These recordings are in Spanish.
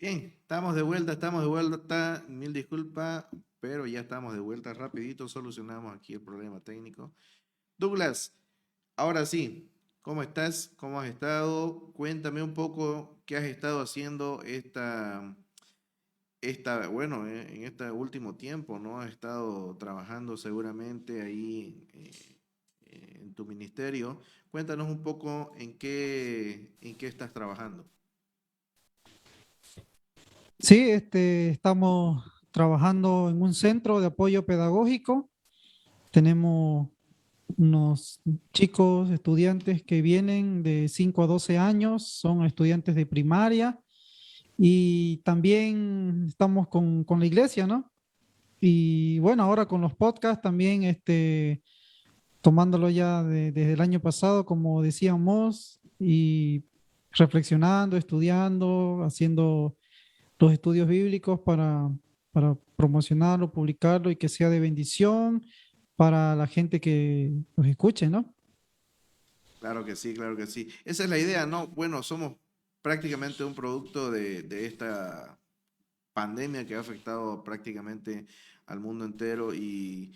Bien, estamos de vuelta, mil disculpas, pero ya estamos de vuelta rapidito, solucionamos aquí el problema técnico. Douglas, ahora sí, ¿cómo estás? ¿Cómo has estado? Cuéntame un poco qué has estado haciendo bueno, en este último tiempo, ¿no? Has estado trabajando seguramente ahí en tu ministerio. Cuéntanos un poco en qué estás trabajando. Sí, estamos trabajando en un centro de apoyo pedagógico. Tenemos unos chicos, estudiantes que vienen de 5 a 12 años, son estudiantes de primaria y también estamos con la iglesia, ¿no? Y bueno, ahora con los podcasts también, tomándolo ya desde el año pasado, como decíamos, y reflexionando, estudiando, haciendo los estudios bíblicos para promocionarlo, publicarlo y que sea de bendición para la gente que nos escuche, ¿no? Claro que sí, claro que sí. Esa es la idea, ¿no? Bueno, somos prácticamente un producto de esta pandemia que ha afectado prácticamente al mundo entero y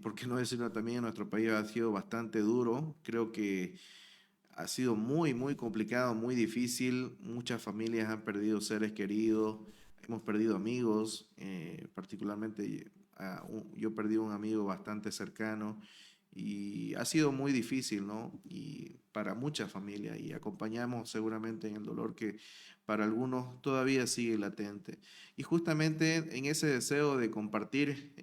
por qué no decirlo también, en nuestro país ha sido bastante duro. Creo que ha sido muy, muy complicado, muy difícil. Muchas familias han perdido seres queridos, hemos perdido amigos, particularmente yo perdí un amigo bastante cercano y ha sido muy difícil, ¿no? Y para muchas familias y acompañamos seguramente en el dolor que para algunos todavía sigue latente. Y justamente en ese deseo de compartir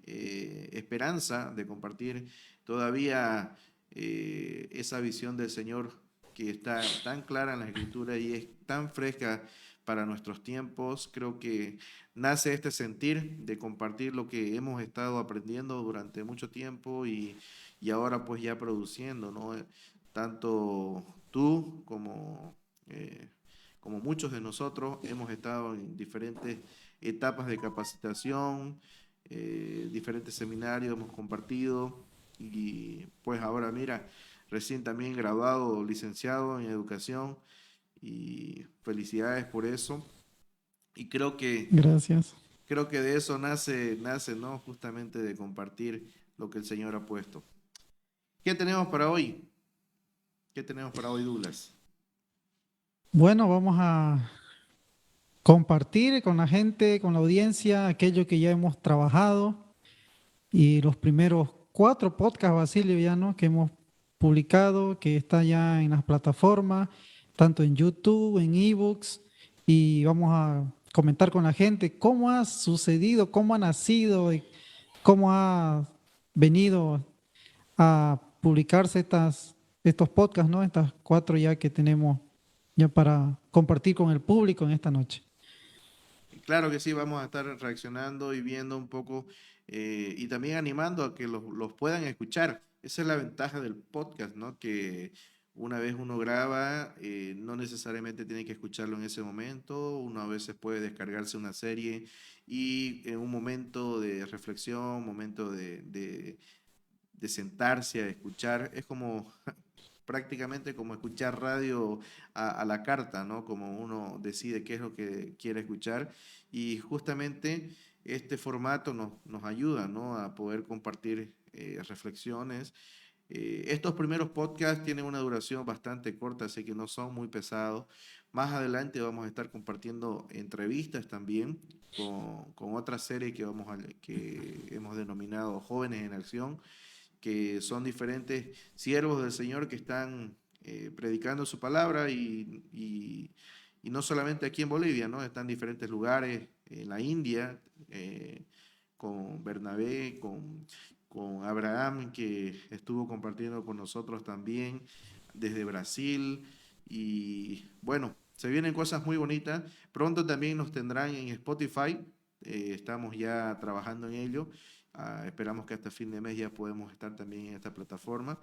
esperanza, de compartir todavía esa visión del Señor que está tan clara en la Escritura y es tan fresca para nuestros tiempos, creo que nace este sentir de compartir lo que hemos estado aprendiendo durante mucho tiempo y ahora pues ya produciendo, ¿no? Tanto tú eh, como muchos de nosotros hemos estado en diferentes etapas de capacitación, diferentes seminarios hemos compartido y pues ahora mira, recién también graduado, licenciado en educación y felicidades por eso. Y Gracias. creo que de eso nace, ¿no? Justamente de compartir lo que el Señor ha puesto. ¿Qué tenemos para hoy? ¿Qué tenemos para hoy, Douglas? Bueno, vamos a compartir con la gente, con la audiencia, aquello que ya hemos trabajado y los primeros 4 podcasts, Basilio, ya, ¿no? Que hemos publicado, que está ya en las plataformas, tanto en YouTube, en eBooks, y vamos a comentar con la gente cómo ha sucedido, cómo ha nacido, y cómo ha venido a publicarse estos podcasts, ¿no? Estas 4 ya que tenemos ya para compartir con el público en esta noche. Claro que sí, vamos a estar reaccionando y viendo un poco y también animando a que los puedan escuchar. Esa es la ventaja del podcast, ¿no? Que una vez uno graba, no necesariamente tiene que escucharlo en ese momento. Uno a veces puede descargarse una serie y en un momento de reflexión, momento de sentarse a escuchar, es como prácticamente como escuchar radio a la carta, ¿no? Como uno decide qué es lo que quiere escuchar y justamente este formato nos ayuda, ¿no? A poder compartir reflexiones. Estos primeros podcasts tienen una duración bastante corta, así que no son muy pesados. Más adelante vamos a estar compartiendo entrevistas también con otra serie que hemos denominado Jóvenes en Acción, que son diferentes siervos del Señor que están predicando su palabra y no solamente aquí en Bolivia, ¿no? Están en diferentes lugares, en la India, con Bernabé, con Abraham, que estuvo compartiendo con nosotros también desde Brasil. Y bueno, se vienen cosas muy bonitas. Pronto también nos tendrán en Spotify. Estamos ya trabajando en ello. Esperamos que hasta fin de mes ya podemos estar también en esta plataforma.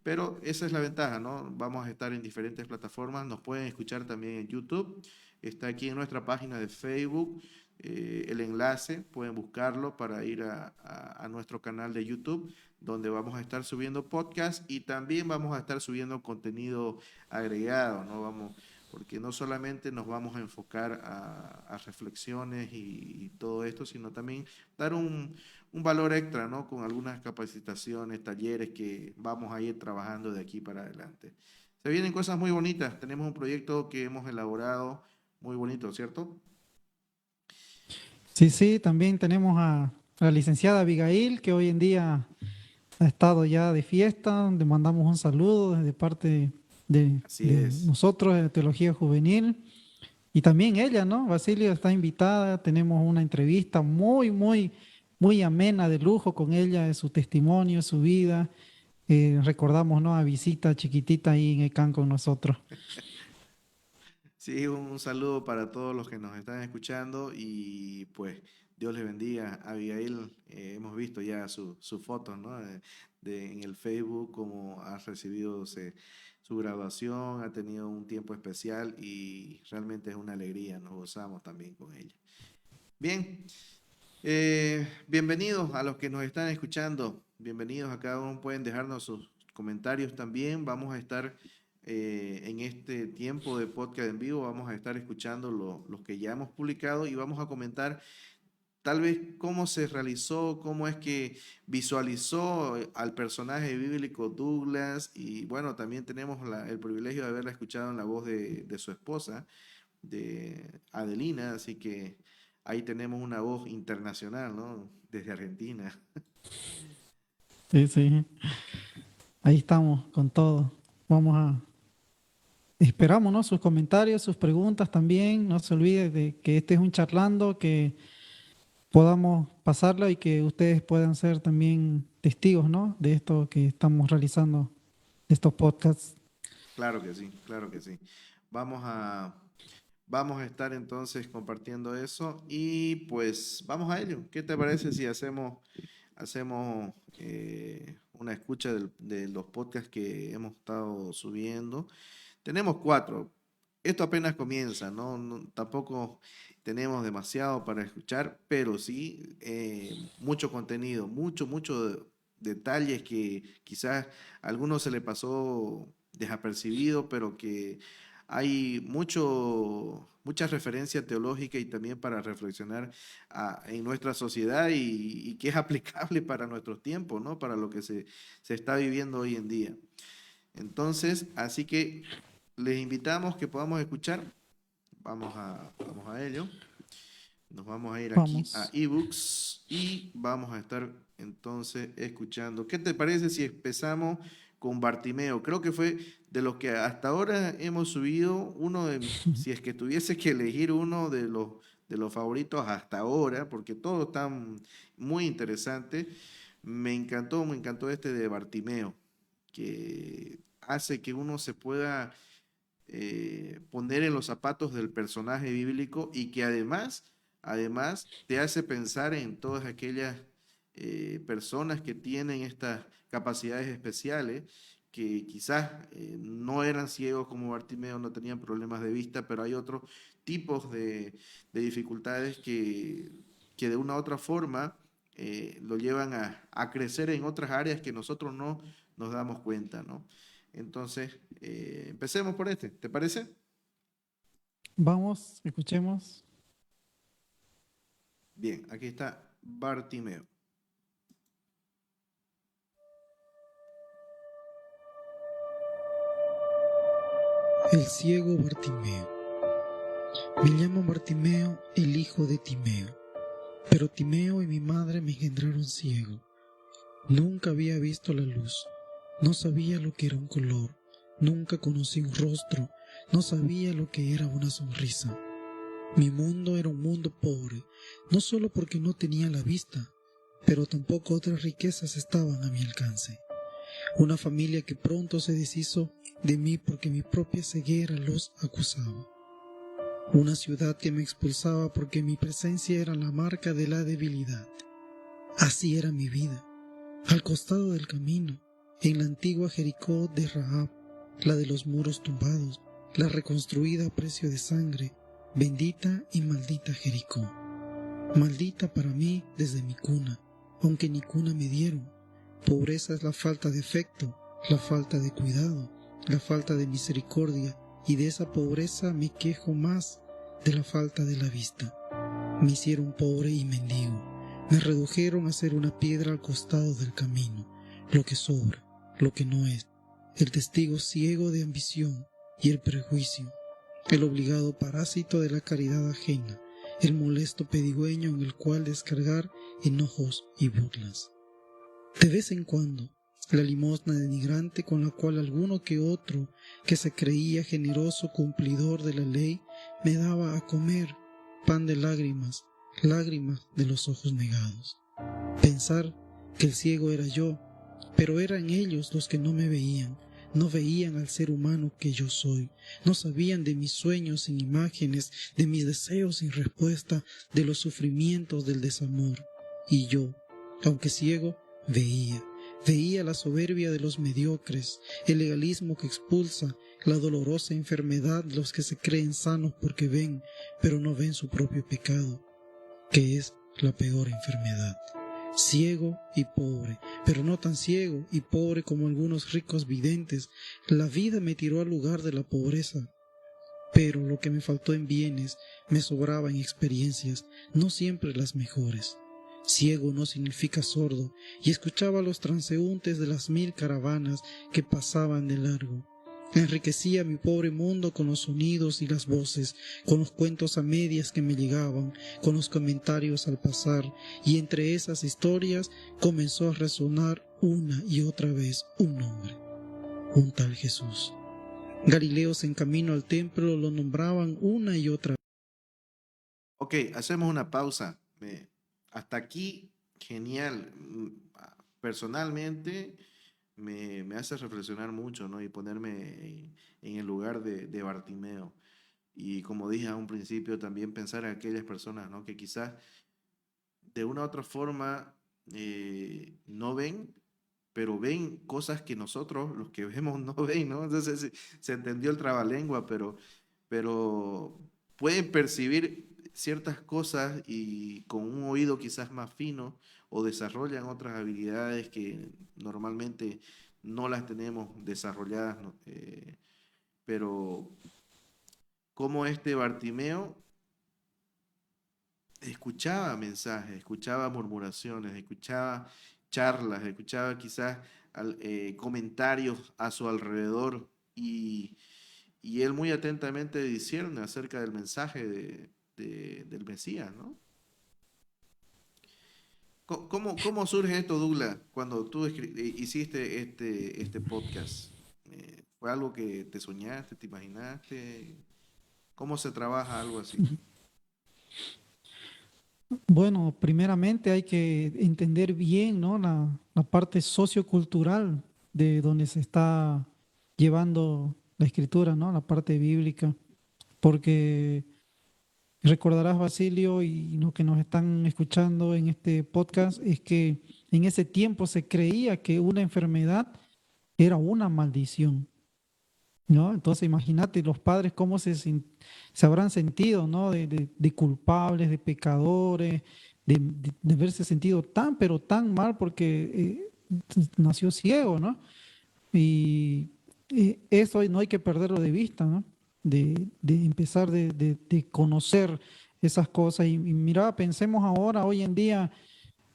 Pero esa es la ventaja, ¿no? Vamos a estar en diferentes plataformas. Nos pueden escuchar también en YouTube. Está aquí en nuestra página de Facebook el enlace. Pueden buscarlo para ir a nuestro canal de YouTube, donde vamos a estar subiendo podcasts y también vamos a estar subiendo contenido agregado, ¿no? porque no solamente nos vamos a enfocar a reflexiones y todo esto, sino también dar un valor extra, ¿no? Con algunas capacitaciones, talleres que vamos a ir trabajando de aquí para adelante. Se vienen cosas muy bonitas, tenemos un proyecto que hemos elaborado muy bonito, ¿cierto? Sí, sí, también tenemos a la licenciada Abigail, que hoy en día ha estado ya de fiesta. Le mandamos un saludo desde parte Así de es. nosotros de Teología Juvenil. Y también ella, ¿no? Basilio está invitada. Tenemos una entrevista muy amena, de lujo con ella, de su testimonio, su vida. Recordamos, ¿no? A Visita chiquitita ahí en Ecán con nosotros. Sí, un saludo para todos los que nos están escuchando y pues Dios les bendiga. Abigail, hemos visto ya sus fotos, ¿no? En el Facebook, cómo ha recibido su graduación, ha tenido un tiempo especial y realmente es una alegría, nos gozamos también con ella. Bien, bienvenidos a los que nos están escuchando, bienvenidos a cada uno, pueden dejarnos sus comentarios también, vamos a estar en este tiempo de podcast en vivo, vamos a estar escuchando los que ya hemos publicado y vamos a comentar tal vez cómo se realizó, cómo es que visualizó al personaje bíblico Douglas y bueno, también tenemos el privilegio de haberla escuchado en la voz de su esposa, de Adelina, así que ahí tenemos una voz internacional, ¿no? Desde Argentina. Sí, sí. Ahí estamos con todo. Vamos a Esperamos, ¿no? Sus comentarios, sus preguntas también. No se olvide de que este es un charlando, que podamos pasarlo y que ustedes puedan ser también testigos, ¿no? De esto que estamos realizando, de estos podcasts. Claro que sí, claro que sí. Vamos a, vamos a estar entonces compartiendo eso y pues vamos a ello. ¿Qué te parece si hacemos una escucha de los podcasts que hemos estado subiendo? Tenemos 4. Esto apenas comienza, ¿no? Tampoco tenemos demasiado para escuchar, pero sí mucho contenido, mucho detalles que quizás a algunos se le pasó desapercibido, pero que hay mucha referencia teológica y también para reflexionar en nuestra sociedad y que es aplicable para nuestros tiempos, ¿no? Para lo que se está viviendo hoy en día. Entonces, así que les invitamos que podamos escuchar. Vamos a ello. Nos vamos a ir aquí a Vamos. eBooks y vamos a estar entonces escuchando. ¿Qué te parece si empezamos con Bartimeo? Creo que fue de los que hasta ahora hemos subido si es que tuviese que elegir uno de los favoritos hasta ahora, porque todos están muy interesantes. Me encantó este de Bartimeo, que hace que uno se pueda poner en los zapatos del personaje bíblico y que además te hace pensar en todas aquellas personas que tienen estas capacidades especiales, que quizás no eran ciegos como Bartimeo, no tenían problemas de vista, pero hay otros tipos de dificultades que de una u otra forma lo llevan a crecer en otras áreas que nosotros no nos damos cuenta, ¿no? Entonces, empecemos por este, ¿te parece? Vamos, escuchemos. Bien, aquí está Bartimeo. El ciego Bartimeo. Me llamo Bartimeo, el hijo de Timeo. Pero Timeo y mi madre me engendraron ciego. Nunca había visto la luz. No sabía lo que era un color. Nunca conocí un rostro. No sabía lo que era una sonrisa. Mi mundo era un mundo pobre, no solo porque no tenía la vista, pero tampoco otras riquezas estaban a mi alcance. Una familia que pronto se deshizo de mí porque mi propia ceguera los acusaba. Una ciudad que me expulsaba porque mi presencia era la marca de la debilidad. Así era mi vida, al costado del camino, en la antigua Jericó de Rahab, la de los muros tumbados, la reconstruida a precio de sangre, bendita y maldita Jericó. Maldita para mí desde mi cuna, aunque ni cuna me dieron. Pobreza es la falta de afecto, la falta de cuidado, la falta de misericordia, y de esa pobreza me quejo más de la falta de la vista. Me hicieron pobre y mendigo, me redujeron a ser una piedra al costado del camino, lo que sobra, lo que no es, el testigo ciego de ambición y el prejuicio, el obligado parásito de la caridad ajena, el molesto pedigüeño en el cual descargar enojos y burlas. De vez en cuando, la limosna denigrante con la cual alguno que otro que se creía generoso cumplidor de la ley me daba a comer pan de lágrimas, lágrimas de los ojos negados. Pensar que el ciego era yo, pero eran ellos los que no me veían, no veían al ser humano que yo soy, no sabían de mis sueños sin imágenes, de mis deseos sin respuesta, de los sufrimientos del desamor. Y yo, aunque ciego, veía la soberbia de los mediocres, el legalismo que expulsa, la dolorosa enfermedad de los que se creen sanos porque ven, pero no ven su propio pecado, que es la peor enfermedad. Ciego y pobre, pero no tan ciego y pobre como algunos ricos videntes. La vida me tiró al lugar de la pobreza, pero lo que me faltó en bienes me sobraba en experiencias, no siempre las mejores. Ciego no significa sordo, y escuchaba a los transeúntes de las 1000 caravanas que pasaban de largo. Enriquecía mi pobre mundo con los sonidos y las voces, con los cuentos a medias que me llegaban, con los comentarios al pasar, y entre esas historias comenzó a resonar una y otra vez un nombre, un tal Jesús. Galileos en camino al templo lo nombraban una y otra vez. Ok, hacemos una pausa. Hasta aquí, genial. Personalmente me hace reflexionar mucho, ¿no? Y ponerme en el lugar de Bartimeo. Y como dije a un principio, también pensar en aquellas personas, ¿no? Que quizás de una u otra forma no ven, pero ven cosas que nosotros, los que vemos, no ven, ¿no? Entonces se entendió el trabalengua, pero pueden percibir ciertas cosas y con un oído quizás más fino o desarrollan otras habilidades que normalmente no las tenemos desarrolladas, ¿no? Pero como este Bartimeo escuchaba mensajes, escuchaba murmuraciones, escuchaba charlas, escuchaba quizás comentarios a su alrededor y él muy atentamente discierne acerca del mensaje del Mesías, ¿no? ¿Cómo surge esto, Douglas, cuando tú hiciste este podcast? ¿Fue algo que te soñaste, te imaginaste? ¿Cómo se trabaja algo así? Bueno, primeramente hay que entender bien, ¿no? La parte sociocultural de donde se está llevando la escritura, ¿no? La parte bíblica, porque recordarás, Basilio, y los que nos están escuchando en este podcast, es que en ese tiempo se creía que una enfermedad era una maldición, ¿no? Entonces imagínate los padres cómo se habrán sentido, ¿no? De culpables, de pecadores, de verse sentido tan, pero tan mal porque nació ciego, ¿no? Y eso no hay que perderlo de vista, ¿no? De empezar de conocer esas cosas. Y mira, pensemos ahora, hoy en día,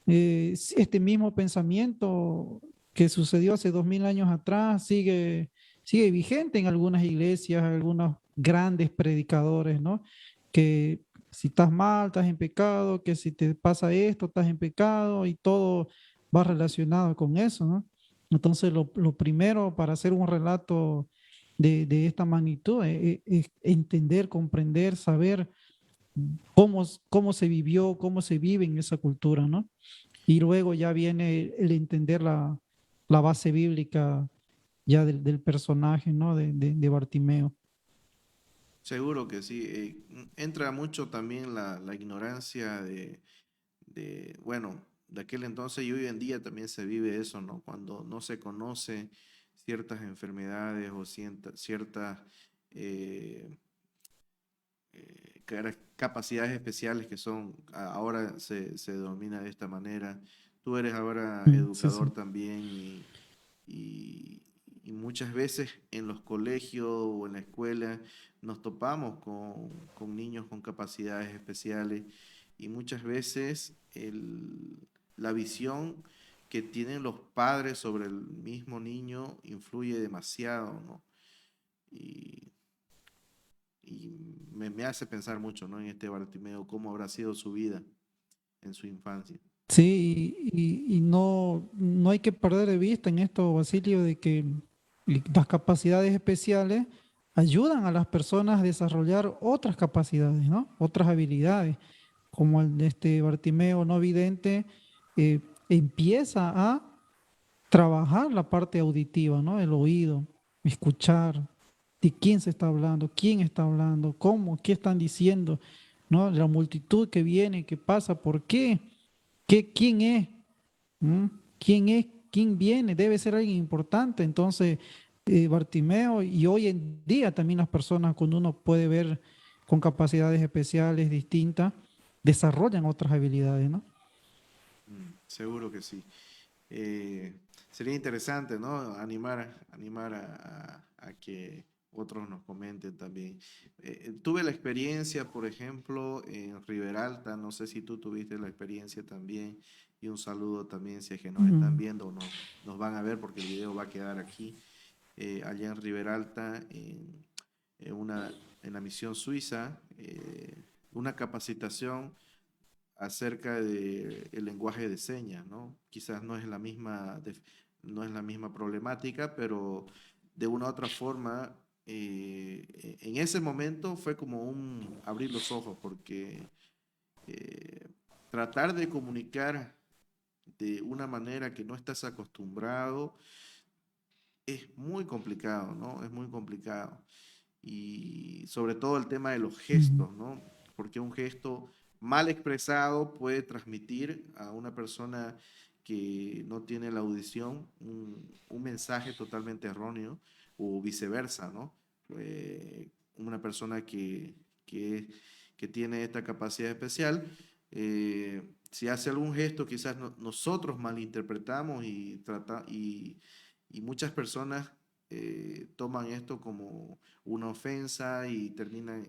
este mismo pensamiento que sucedió hace 2000 años atrás sigue vigente en algunas iglesias, algunos grandes predicadores, ¿no? Que si estás mal, estás en pecado, que si te pasa esto, estás en pecado y todo va relacionado con eso, ¿no? Entonces, lo primero para hacer un relato de esta magnitud es entender, comprender, saber cómo se vivió, cómo se vive en esa cultura, ¿no? Y luego ya viene el entender la base bíblica ya del personaje, ¿no? De Bartimeo. Seguro que sí. Entra mucho también la ignorancia bueno, de aquel entonces y hoy en día también se vive eso, ¿no? Cuando no se conoce ciertas enfermedades o ciertas eh, capacidades especiales que son, ahora se denomina de esta manera. Tú eres ahora Mm, sí, educador sí. también y muchas veces en los colegios o en la escuela nos topamos con niños con capacidades especiales y muchas veces la visión que tienen los padres sobre el mismo niño influye demasiado, ¿no? Y, me hace pensar mucho, ¿no? En este Bartimeo, cómo habrá sido su vida en su infancia. Sí, y no hay que perder de vista en esto, Basilio, de que las capacidades especiales ayudan a las personas a desarrollar otras capacidades, ¿no? Otras habilidades, como el de este Bartimeo no vidente, eh, empieza a trabajar la parte auditiva, ¿no? El oído, escuchar de quién se está hablando, quién está hablando, cómo, qué están diciendo, ¿no? La multitud que viene, que pasa, ¿por qué? ¿Quién es? ¿Mm? ¿Quién es? ¿Quién viene? Debe ser alguien importante. Entonces, Bartimeo, y hoy en día también las personas, cuando uno puede ver con capacidades especiales distintas, desarrollan otras habilidades, ¿no? Seguro que sí. Sería interesante, ¿no? Animar a que otros nos comenten también. Tuve la experiencia, por ejemplo, en Riberalta, no sé si tú tuviste la experiencia también, y un saludo también si es que nos están Mm, viendo o nos van a ver porque el video va a quedar aquí, allá en Riberalta, en en la misión suiza, una capacitación acerca del lenguaje de señas, ¿no? Quizás no es la misma problemática, pero de una u otra forma, en ese momento fue como un abrir los ojos, porque eh, tratar de comunicar de una manera que no estás acostumbrado es muy complicado, ¿no? Es muy complicado. Y sobre todo el tema de los mm, gestos, ¿no? Porque un gesto mal expresado puede transmitir a una persona que no tiene la audición un mensaje totalmente erróneo o viceversa, ¿no? Una persona que tiene esta capacidad especial, si hace algún gesto, quizás nosotros malinterpretamos y muchas personas toman esto como una ofensa y terminan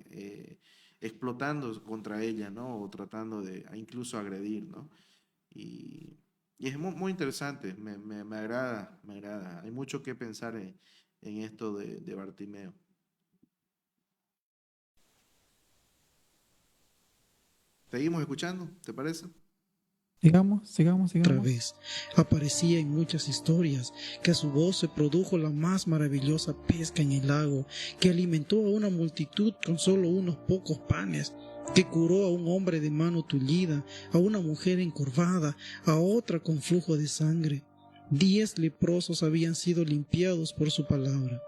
explotando contra ella, ¿no? O tratando de incluso agredir, ¿no? Y, y es muy interesante, me agrada, me agrada. Hay mucho que pensar en esto de Bartimeo. ¿Seguimos escuchando? ¿Te parece? sigamos, sigamos, Otra sigamos. vez aparecía en muchas historias que a su voz se produjo la más maravillosa pesca en el lago, que alimentó a una multitud con solo unos pocos panes, que curó a un hombre de mano tullida, a una mujer encorvada, a otra con flujo de sangre. 10 leprosos habían sido limpiados por su palabra.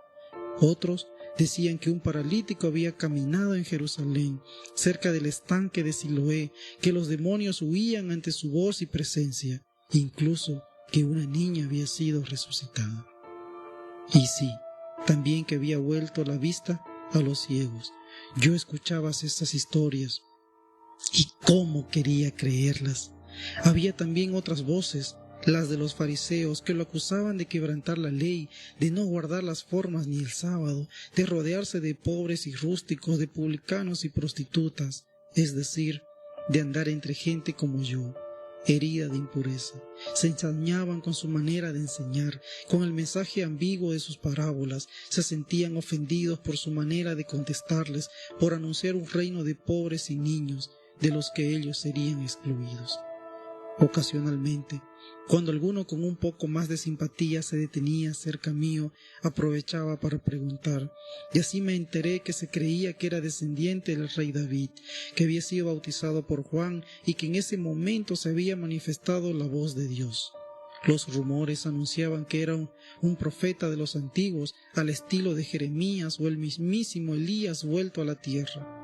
Otros decían que un paralítico había caminado en Jerusalén, cerca del estanque de Siloé, que los demonios huían ante su voz y presencia, incluso que una niña había sido resucitada. Y sí, también que había vuelto la vista a los ciegos. Yo escuchaba estas historias y cómo quería creerlas. Había también otras voces, las de los fariseos, que lo acusaban de quebrantar la ley, de no guardar las formas ni el sábado, de rodearse de pobres y rústicos, de publicanos y prostitutas, es decir, de andar entre gente como yo, herida de impureza. Se ensañaban con su manera de enseñar, con el mensaje ambiguo de sus parábolas, se sentían ofendidos por su manera de contestarles, por anunciar un reino de pobres y niños, de los que ellos serían excluidos. Ocasionalmente, cuando alguno con un poco más de simpatía se detenía cerca mío, aprovechaba para preguntar, y así me enteré que se creía que era descendiente del rey David, que había sido bautizado por Juan y que en ese momento se había manifestado la voz de Dios. Los rumores anunciaban que era un profeta de los antiguos, al estilo de Jeremías o el mismísimo Elías vuelto a la tierra.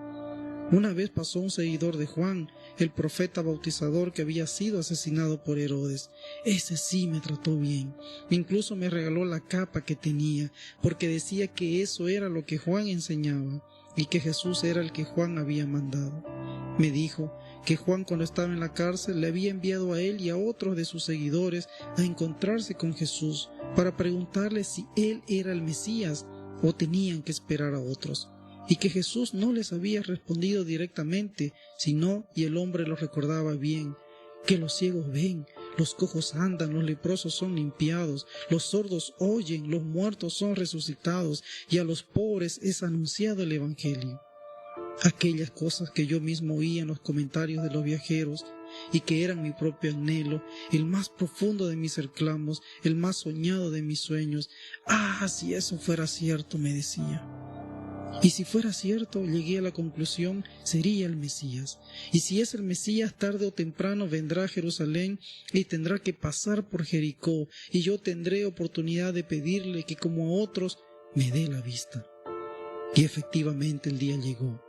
Una vez pasó un seguidor de Juan, el profeta bautizador que había sido asesinado por Herodes. Ese sí me trató bien. Incluso me regaló la capa que tenía, porque decía que eso era lo que Juan enseñaba y que Jesús era el que Juan había mandado. Me dijo que Juan, cuando estaba en la cárcel, le había enviado a él y a otros de sus seguidores a encontrarse con Jesús para preguntarle si él era el Mesías o tenían que esperar a otros, y que Jesús no les había respondido directamente, sino, y el hombre lo recordaba bien, que los ciegos ven, los cojos andan, los leprosos son limpiados, los sordos oyen, los muertos son resucitados, y a los pobres es anunciado el Evangelio. Aquellas cosas que yo mismo oía en los comentarios de los viajeros y que eran mi propio anhelo, el más profundo de mis reclamos, el más soñado de mis sueños. Ah, si eso fuera cierto, me decía. Y si fuera cierto, llegué a la conclusión, sería el Mesías. Y si es el Mesías, tarde o temprano vendrá a Jerusalén y tendrá que pasar por Jericó, y yo tendré oportunidad de pedirle que, como otros, me dé la vista. Y efectivamente el día llegó.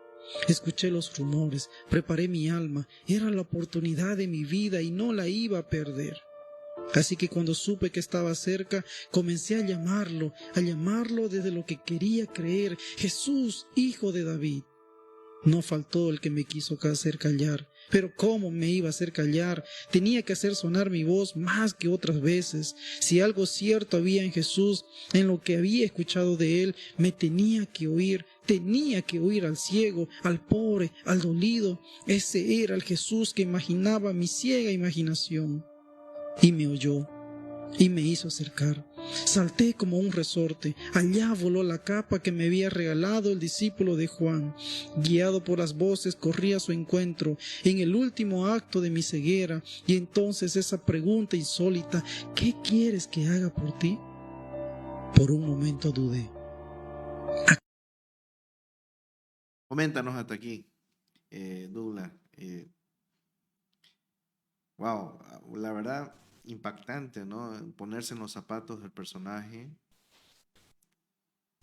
Escuché los rumores, preparé mi alma, era la oportunidad de mi vida y no la iba a perder. Así que cuando supe que estaba cerca, comencé a llamarlo desde lo que quería creer: Jesús, Hijo de David. No faltó el que me quiso hacer callar, pero ¿cómo me iba a hacer callar? Tenía que hacer sonar mi voz más que otras veces. Si algo cierto había en Jesús, en lo que había escuchado de él, me tenía que oír al ciego, al pobre, al dolido. Ese era el Jesús que imaginaba mi ciega imaginación. Y me oyó, y me hizo acercar. Salté como un resorte. Allá voló la capa que me había regalado el discípulo de Juan. Guiado por las voces, corrí a su encuentro en el último acto de mi ceguera. Y entonces esa pregunta insólita: ¿qué quieres que haga por ti? Por un momento dudé. Coméntanos hasta aquí, Douglas. Wow, la verdad, impactante, ¿no? Ponerse en los zapatos del personaje,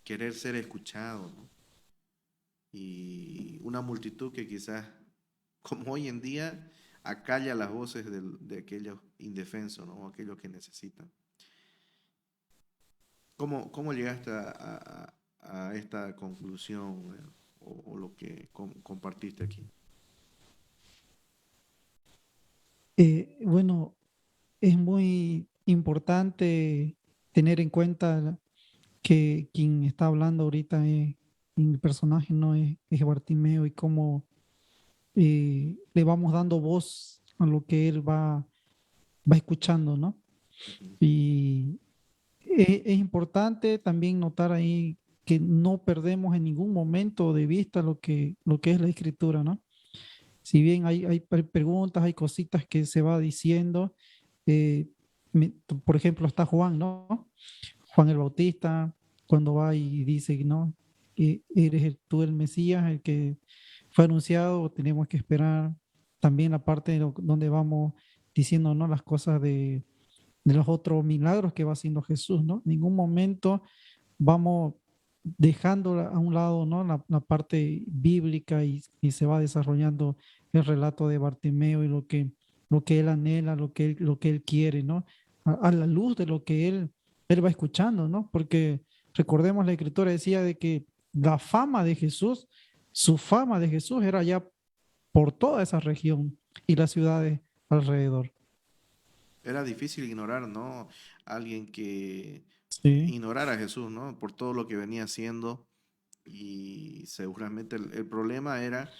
querer ser escuchado, ¿no? Y una multitud que quizás, como hoy en día, acalla las voces de aquellos indefensos, ¿no? O aquellos que necesitan. ¿Cómo llegaste a esta conclusión, o lo que compartiste aquí? Bueno, es muy importante tener en cuenta que quien está hablando ahorita en el personaje no es Bartimeo, y cómo le vamos dando voz a lo que él va escuchando, ¿no? Ujú. Y es importante también notar ahí que no perdemos en ningún momento de vista lo que es la escritura, ¿no? Si bien hay preguntas, hay cositas que se va diciendo, eh, por ejemplo, está Juan, ¿no? Juan el Bautista, cuando va y dice, ¿no? Eres tú el Mesías, el que fue anunciado, tenemos que esperar. También la parte donde vamos diciendo, ¿no? Las cosas de los otros milagros que va haciendo Jesús, ¿no? En ningún momento vamos dejando a un lado, ¿no? La parte bíblica, y se va desarrollando el relato de Bartimeo y lo que él anhela, lo que él quiere, ¿no? A la luz de lo que él va escuchando, ¿no? Porque recordemos, la escritura decía de que la fama de Jesús, su fama de Jesús era ya por toda esa región y las ciudades alrededor. Era difícil ignorar, ¿no? Alguien que Sí. ignorar a Jesús, ¿no? Por todo lo que venía haciendo. Y seguramente el problema era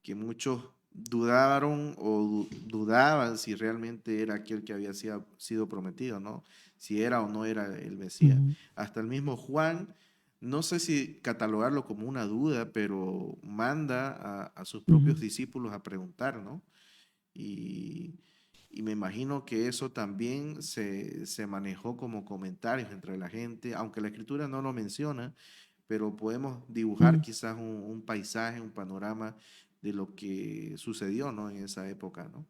que muchos dudaron o dudaban si realmente era aquel que había sido prometido, ¿no? Si era o no era el Mesías. Ujú, Hasta el mismo Juan, no sé si catalogarlo como una duda, pero manda a sus propios ujú. discípulos a preguntar, ¿no? Y, y me imagino que eso también se manejó como comentarios entre la gente, aunque la escritura no lo menciona, pero podemos dibujar Mm. quizás un paisaje, un panorama de lo que sucedió, ¿no? En esa época, ¿no?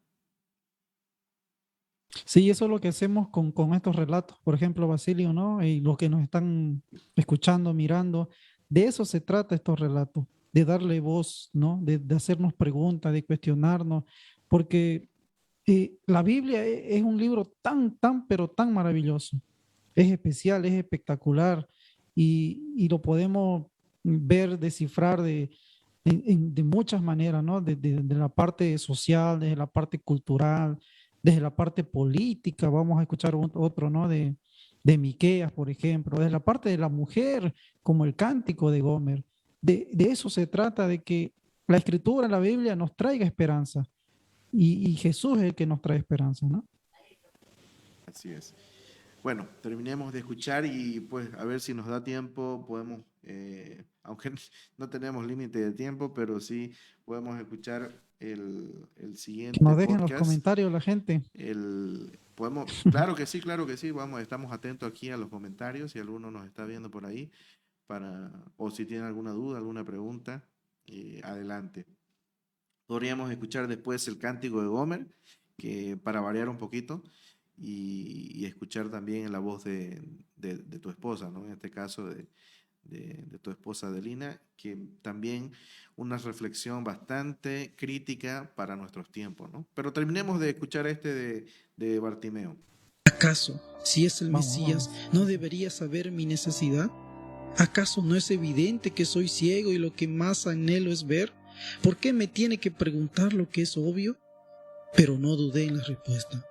Sí, eso es lo que hacemos con estos relatos. Por ejemplo, Basilio, ¿no? Y los que nos están escuchando, mirando, de eso se trata estos relatos, de darle voz, ¿no? De hacernos preguntas, de cuestionarnos, porque la Biblia es un libro pero tan maravilloso. Es especial, es espectacular, y lo podemos ver, descifrar de muchas maneras, ¿no? De la parte social, desde la parte cultural, desde la parte política. Vamos a escuchar otro, ¿no? de Miqueas, por ejemplo, de la parte de la mujer, como el cántico de Gomer. De eso se trata, de que la escritura, la Biblia nos traiga esperanza. Y Jesús es el que nos trae esperanza, ¿no? Así es. Bueno, terminemos de escuchar y pues a ver si nos da tiempo, podemos, aunque no tenemos límite de tiempo, pero sí podemos escuchar el Que siguiente nos dejen los podcast. comentarios la gente. Claro que sí, vamos, estamos atentos aquí a los comentarios, si alguno nos está viendo por ahí, o si tiene alguna duda, alguna pregunta, adelante. Podríamos escuchar después el cántico de Gomer, que para variar un poquito, y escuchar también la voz de tu esposa, ¿no? En este caso de tu esposa Adelina, que también una reflexión bastante crítica para nuestros tiempos, ¿no? Pero terminemos de escuchar de Bartimeo. ¿Acaso, si es el Vamos, Mesías, vamos. no debería saber mi necesidad? ¿Acaso no es evidente que soy ciego y lo que más anhelo es ver? ¿Por qué me tiene que preguntar lo que es obvio? Pero no dudé en la respuesta.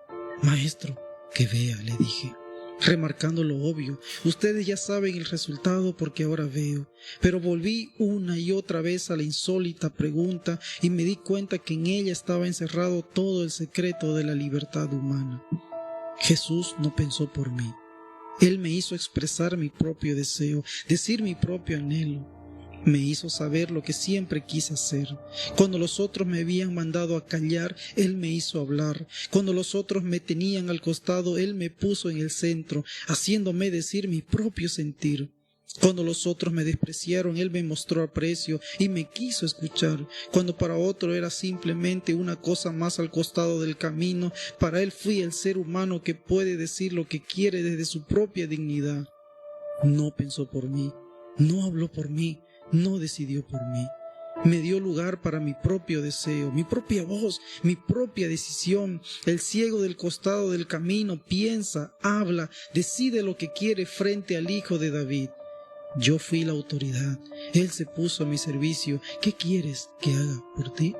Maestro, que vea, le dije, remarcando lo obvio. Ustedes ya saben el resultado porque ahora veo. Pero volví una y otra vez a la insólita pregunta y me di cuenta que en ella estaba encerrado todo el secreto de la libertad humana. Jesús no pensó por mí. Él me hizo expresar mi propio deseo, decir mi propio anhelo. Me hizo saber lo que siempre quise hacer. Cuando los otros me habían mandado a callar, Él me hizo hablar. Cuando los otros me tenían al costado, Él me puso en el centro, haciéndome decir mi propio sentir. Cuando los otros me despreciaron, Él me mostró aprecio y me quiso escuchar. Cuando para otro era simplemente una cosa más al costado del camino, para Él fui el ser humano que puede decir lo que quiere desde su propia dignidad. No pensó por mí, no habló por mí, no decidió por mí. Me dio lugar para mi propio deseo, mi propia voz, mi propia decisión. El ciego del costado del camino piensa, habla, decide lo que quiere frente al Hijo de David. Yo fui la autoridad, Él se puso a mi servicio. ¿Qué quieres que haga por ti?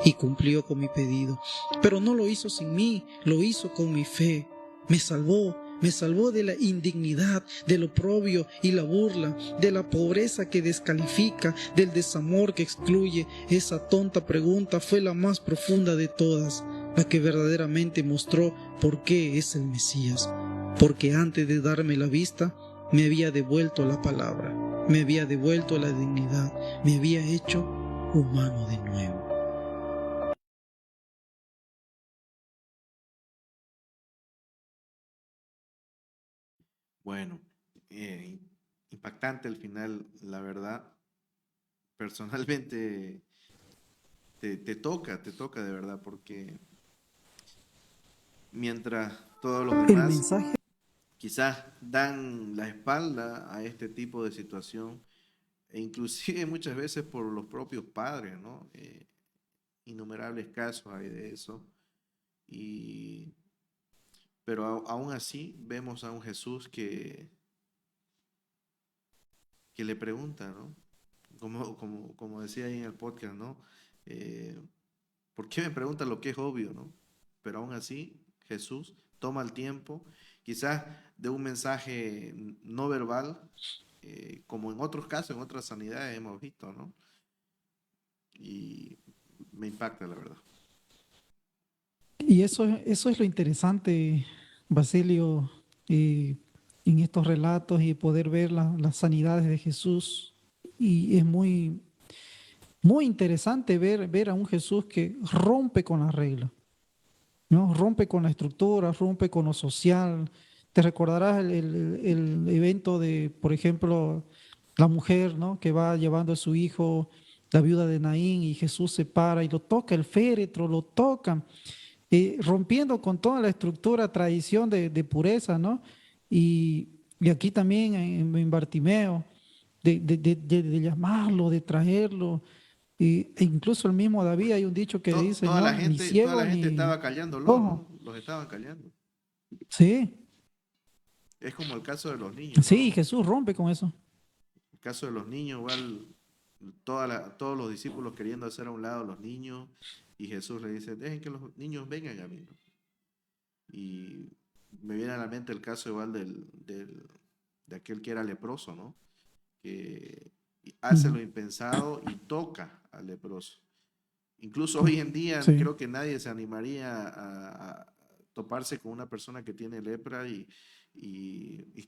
Y cumplió con mi pedido. Pero no lo hizo sin mí, lo hizo con mi fe. Me salvó de la indignidad, del oprobio y la burla, de la pobreza que descalifica, del desamor que excluye. Esa tonta pregunta fue la más profunda de todas, la que verdaderamente mostró por qué es el Mesías. Porque antes de darme la vista, me había devuelto la palabra, me había devuelto la dignidad, me había hecho humano de nuevo. Bueno, impactante el final, la verdad. Personalmente te toca de verdad, porque mientras todos los El demás mensaje. quizás dan la espalda a este tipo de situación, e inclusive muchas veces por los propios padres, ¿no? Innumerables casos hay de eso, y, pero aún así vemos a un Jesús que le pregunta, ¿no? Como decía ahí en el podcast, ¿no? Eh, ¿Por qué me pregunta lo que es obvio, ¿no? Pero aún así, Jesús toma el tiempo, quizás de un mensaje no verbal, como en otros casos, en otras sanidades hemos visto, ¿no? Y me impacta, la verdad. Y eso es lo interesante, Basilio, en estos relatos y poder ver las sanidades de Jesús. Y es muy interesante ver a un Jesús que rompe con las reglas, ¿no? Rompe con la estructura, rompe con lo social. Te recordarás el evento de, por ejemplo, la mujer, ¿no? Que va llevando a su hijo, la viuda de Naín, y Jesús se para y lo toca, el féretro, lo toca, rompiendo con toda la estructura, tradición de pureza, ¿no? Y aquí también en Bartimeo, de llamarlo, de traerlo. E incluso el mismo David, hay un dicho que dice, ¿no? Ni Toda la ciego gente ni estaba callándolo, cojo. ¿no? Los estaban callando. Sí, Es como el caso de los niños, sí, ¿no? Jesús rompe con eso. El caso de los niños, igual todos los discípulos queriendo hacer a un lado a los niños, y Jesús le dice, dejen que los niños vengan a mí, ¿no? Y me viene a la mente el caso igual de aquel que era leproso, ¿no? Que hace lo impensado y toca al leproso. Incluso hoy en día Sí. creo que nadie se animaría a toparse con una persona que tiene lepra y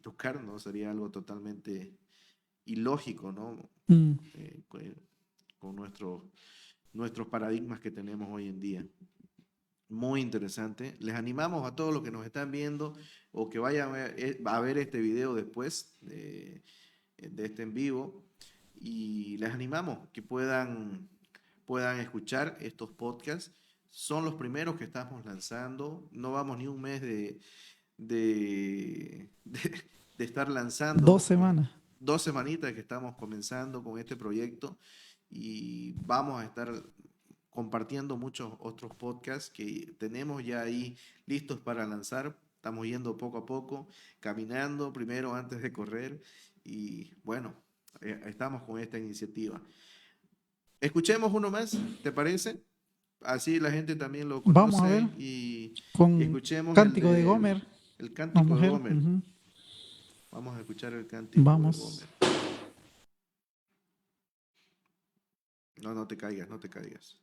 tocar, ¿no? Sería algo totalmente ilógico, ¿no? Mm. Con nuestros paradigmas que tenemos hoy en día. Muy interesante. Les animamos a todos los que nos están viendo o que vayan a ver este video después de este en vivo, y les animamos que puedan escuchar estos podcasts. Son los primeros que estamos lanzando. No vamos ni un mes de, de estar lanzando. 2 semanas. 2 semanitas que estamos comenzando con este proyecto, y vamos a estar compartiendo muchos otros podcasts que tenemos ya ahí listos para lanzar. Estamos yendo poco a poco, caminando primero antes de correr, y bueno, estamos con esta iniciativa. Escuchemos uno más, ¿te parece? Así la gente también lo Vamos a conoce, ver. y Con escuchemos Cántico de Gomer, el la cántico de mujer. Gomer. Ujú. Vamos a escuchar el cántico Vamos. de Gomer. No, no te caigas, no te caigas.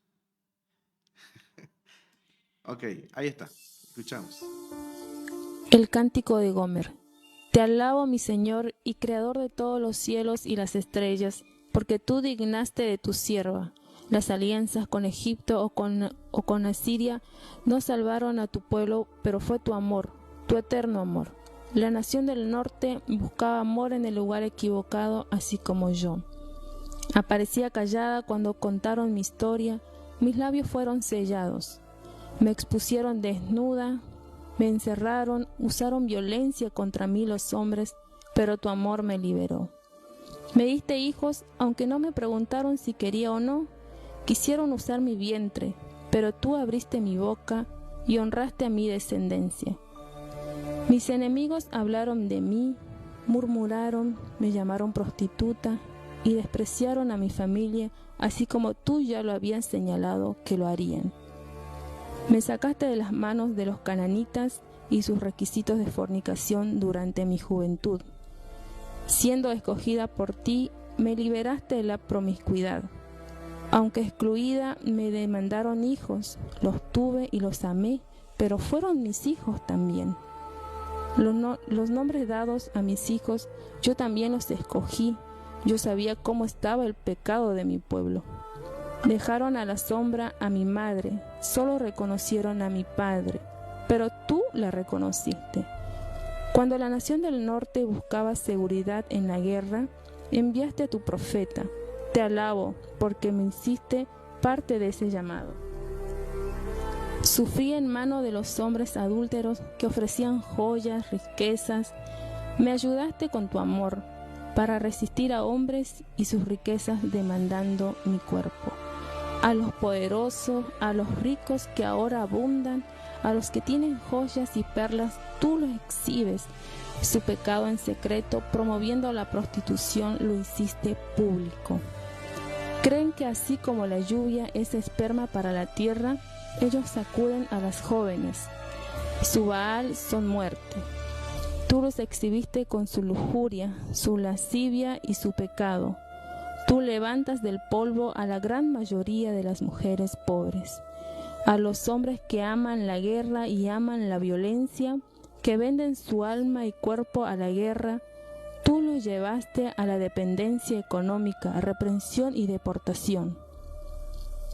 Ok, ahí está. Escuchamos. El cántico de Gomer. Te alabo, mi Señor, y Creador de todos los cielos y las estrellas, porque tú dignaste de tu sierva. Las alianzas con Egipto o con Asiria no salvaron a tu pueblo, pero fue tu amor, tu eterno amor. La nación del norte buscaba amor en el lugar equivocado, así como yo. Aparecía callada cuando contaron mi historia, mis labios fueron sellados. Me expusieron desnuda, me encerraron, usaron violencia contra mí los hombres, pero tu amor me liberó. Me diste hijos, aunque no me preguntaron si quería o no. Quisieron usar mi vientre, pero tú abriste mi boca y honraste a mi descendencia. Mis enemigos hablaron de mí, murmuraron, me llamaron prostituta y despreciaron a mi familia, así como tú ya lo habías señalado que lo harían. Me sacaste de las manos de los cananitas y sus requisitos de fornicación durante mi juventud. Siendo escogida por ti, me liberaste de la promiscuidad. Aunque excluida, me demandaron hijos, los tuve y los amé, pero fueron mis hijos también. Los nombres dados a mis hijos, yo también los escogí. Yo sabía cómo estaba el pecado de mi pueblo. Dejaron a la sombra a mi madre, solo reconocieron a mi padre, pero tú la reconociste. Cuando la nación del norte buscaba seguridad en la guerra, enviaste a tu profeta. Te alabo, porque me hiciste parte de ese llamado. Sufrí en mano de los hombres adúlteros que ofrecían joyas, riquezas. Me ayudaste con tu amor para resistir a hombres y sus riquezas demandando mi cuerpo. A los poderosos, a los ricos que ahora abundan, a los que tienen joyas y perlas, tú los exhibes. Su pecado en secreto, promoviendo la prostitución, lo hiciste público. Creen que así como la lluvia es esperma para la tierra, ellos sacuden a las jóvenes. Su Baal son muerte. Tú los exhibiste con su lujuria, su lascivia y su pecado. Tú levantas del polvo a la gran mayoría de las mujeres pobres, a los hombres que aman la guerra y aman la violencia, que venden su alma y cuerpo a la guerra. Tú los llevaste a la dependencia económica, reprensión y deportación.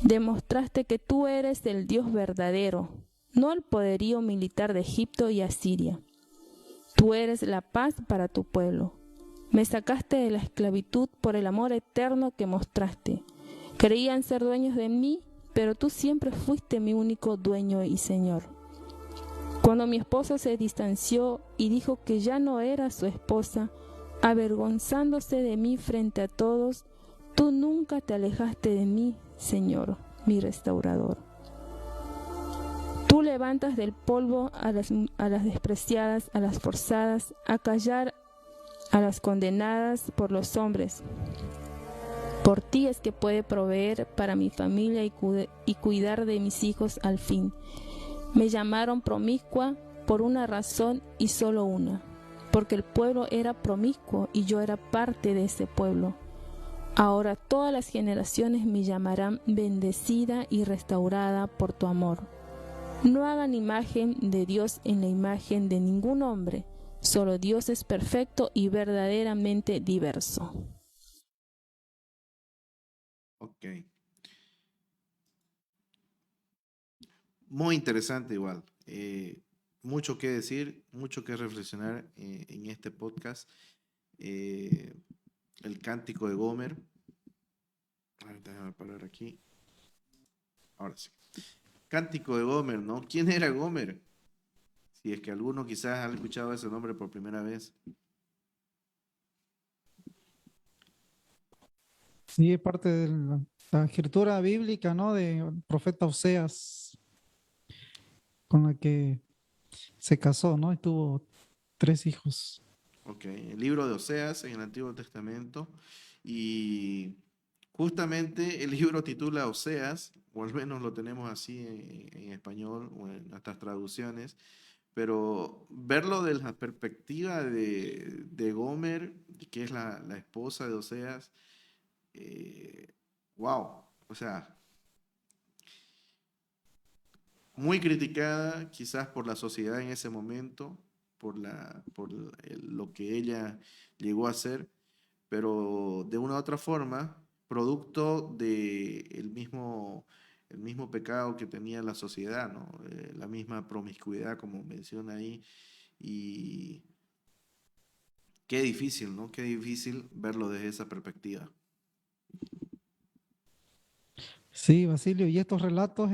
Demostraste que tú eres el Dios verdadero, no el poderío militar de Egipto y Asiria. Tú eres la paz para tu pueblo. Me sacaste de la esclavitud por el amor eterno que mostraste. Creían ser dueños de mí, pero tú siempre fuiste mi único dueño y Señor. Cuando mi esposo se distanció y dijo que ya no era su esposa, avergonzándose de mí frente a todos, tú nunca te alejaste de mí, Señor, mi restaurador. Tú levantas del polvo a las despreciadas, a las forzadas, a callar a las condenadas por los hombres. Por ti es que puede proveer para mi familia y cuidar de mis hijos al fin. Me llamaron promiscua, por una razón y solo una, porque el pueblo era promiscuo y yo era parte de ese pueblo. Ahora todas las generaciones me llamarán bendecida y restaurada por tu amor. No hagan imagen de Dios en la imagen de ningún hombre, solo Dios es perfecto y verdaderamente diverso. Ok. Muy interesante igual. Mucho que decir, mucho que reflexionar en este podcast. Eh, el cántico de Gomer. A ver, déjame parar aquí. Ahora sí. Cántico de Gomer, ¿no? ¿Quién era Gomer? Si es que alguno quizás ha escuchado ese nombre por primera vez. Sí, es parte de la escritura bíblica, ¿no? De profeta Oseas, con la que se casó, ¿no? Y tuvo 3 hijos. Ok, el libro de Oseas en el Antiguo Testamento. Y justamente el libro titula Oseas, o al menos lo tenemos así en español o en nuestras traducciones. Pero verlo desde la perspectiva de Gomer, que es la esposa de Oseas, wow, o sea, muy criticada quizás por la sociedad en ese momento, lo que ella llegó a hacer, pero de una u otra forma, producto de el mismo pecado que tenía la sociedad, ¿no? La misma promiscuidad, como menciona ahí, y qué difícil, ¿no? Qué difícil verlo desde esa perspectiva. Sí, Basilio, y estos relatos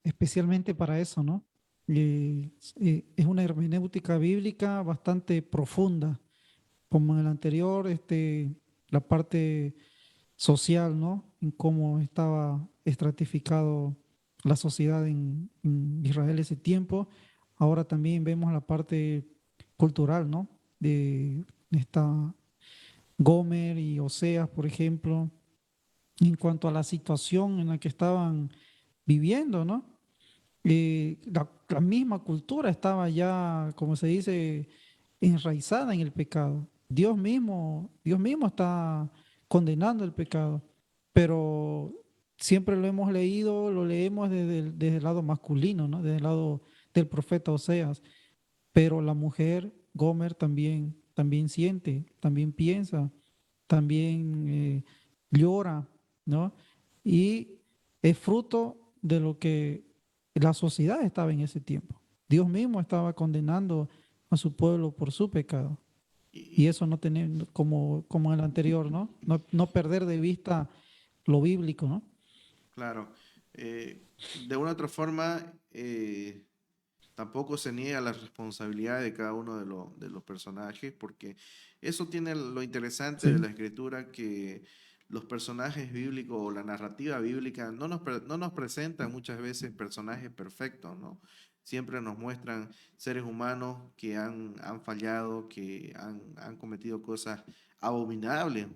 especialmente para eso, ¿no? Es una hermenéutica bíblica bastante profunda, como en el anterior, la parte social, ¿no? En cómo estaba estratificado la sociedad en Israel ese tiempo. Ahora también vemos la parte cultural, ¿no? De esta Gomer y Oseas, por ejemplo, en cuanto a la situación en la que estaban viviendo, ¿no? La misma cultura estaba ya, como se dice, enraizada en el pecado. Dios mismo está condenando el pecado, pero siempre lo hemos leído, lo leemos desde el lado masculino, ¿no? Desde el lado del profeta Oseas, pero la mujer, Gomer, también siente, también piensa, también llora, ¿no? Y es fruto de lo que la sociedad estaba en ese tiempo. Dios mismo estaba condenando a su pueblo por su pecado. Y Y eso no tener, como en el anterior, ¿no? No perder de vista lo bíblico, ¿no? claro, de una u otra forma, tampoco se niega la responsabilidad de cada uno de los personajes, porque eso tiene lo interesante de Sí. la escritura, que los personajes bíblicos o la narrativa bíblica no nos presentan muchas veces personajes perfectos, ¿no? Siempre nos muestran seres humanos que han fallado, que han cometido cosas abominables,